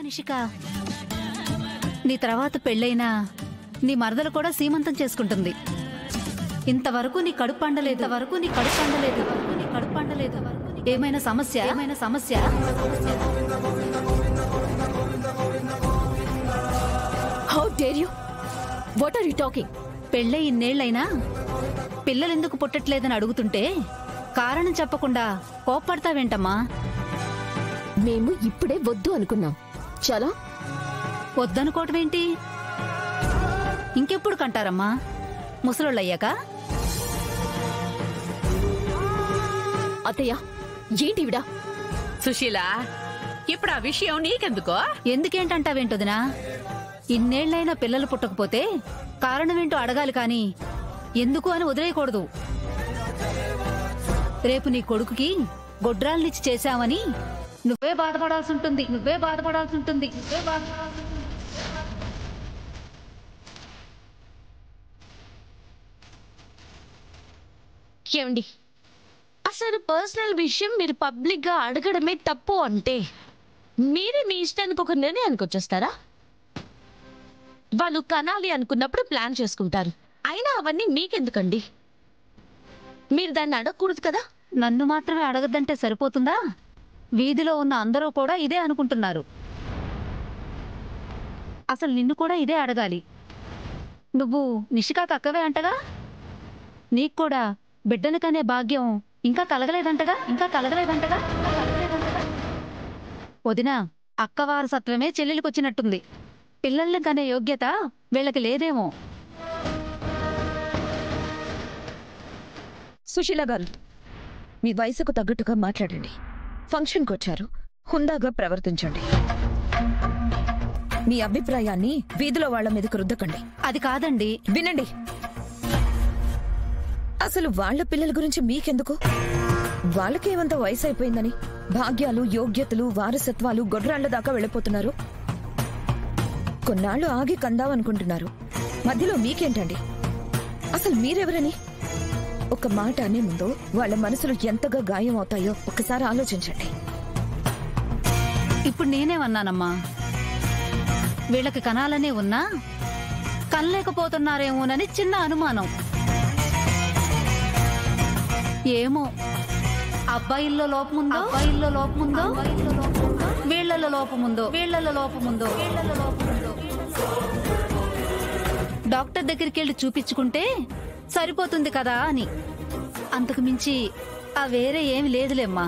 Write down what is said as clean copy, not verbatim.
నిషిక, నీ తర్వాత పెళ్ళైనా నీ మరదలు కూడా సీమంతం చేసుకుంటుంది. ఇంతవరకు నీ కడుపు పండలేదు. ఏమైనా సమస్య? How dare you? What are you talking? పెళ్ళై ఇన్నేళ్లైనా పిల్లలెందుకు పుట్టట్లేదని అడుగుతుంటే కారణం చెప్పకుండా కోప్పడతావేంటమ్మా? మేము ఇప్పుడే వద్దు అనుకున్నాం. చాలా వద్దనుకోవటమేంటి? ఇంకెప్పుడు కంటారమ్మా? ముసలోళ్ళయ్యాక? అత్తయ్య, ఏంటివిడా? సుశీల, ఇప్పుడు ఆ విషయం నీకెందుకో? ఎందుకేంటంటావేంటొదినా? ఇన్నేళ్లైనా పిల్లలు పుట్టకపోతే కారణమేంటో అడగాలి కాని ఎందుకు అని వదిలేయకూడదు. రేపు నీ కొడుకుకి గొడ్రాలనిచ్చి చేశావని నువ్వే బాధపడాల్సి ఉంటుంది. ఏమండి, అసలు పర్సనల్ విషయం మీరు పబ్లిక్ గా అడగడమే తప్పు అంటే మీరే మీ ఇష్టానికి ఒక నిర్ణయానికి వచ్చేస్తారా? వాళ్ళు కనాలి అనుకున్నప్పుడు ప్లాన్ చేసుకుంటారు. అయినా అవన్నీ మీకెందుకండి? మీరు దాన్ని అడగకూడదు కదా? నన్ను మాత్రమే అడగద్దంటే సరిపోతుందా? వీధిలో ఉన్న అందరూ కూడా ఇదే అనుకుంటున్నారు. అసలు నిన్ను కూడా ఇదే అడగాలి. నువ్వు నిషికాకు అక్కవే అంటగా? నీకు కూడా బిడ్డను కనే భాగ్యం ఇంకా కలగలేదంటగా? వదినా, అక్క వారసత్వమే చెల్లెలికొచ్చినట్టుంది. పిల్లల్ని కనే యోగ్యత వీళ్ళకి లేదేమో. సుశీల గారు, మీ వయసుకు తగ్గట్టుగా మాట్లాడండి. ఫంక్షన్కి వచ్చారు, హుందాగా ప్రవర్తించండి. మీ అభిప్రాయాన్ని వీధిలో వాళ్ల మీదకు రుద్దకండి. అది కాదండి. వినండి, అసలు వాళ్ల పిల్లల గురించి మీకెందుకు? వాళ్ళకేమంత వయసు అయిపోయిందని భాగ్యాలు, యోగ్యతలు, వారసత్వాలు గొడ్రాళ్ల దాకా వెళ్ళిపోతున్నారు. కొన్నాళ్లు ఆగి కందామనుకుంటున్నారు. మధ్యలో మీకేంటండి? అసలు మీరెవరని? ఒక మాట అనే ముందు వాళ్ళ మనసులు ఎంతగా గాయం అవుతాయో ఒక్కసారి ఆలోచించండి. ఇప్పుడు నేనేమన్నానమ్మా? వీళ్ళకి కనాలనే ఉన్నా కనలేకపోతున్నారేమోనని చిన్న అనుమానం. ఏమో, అబ్బాయిల్లో లోపముందో వీళ్లలో లోపముందో డాక్టర్ దగ్గరికి వెళ్ళి చూపించుకుంటే సరిపోతుంది కదా అని. అంతకు మించి ఆ వేరే ఏమి లేదులేమ్మా.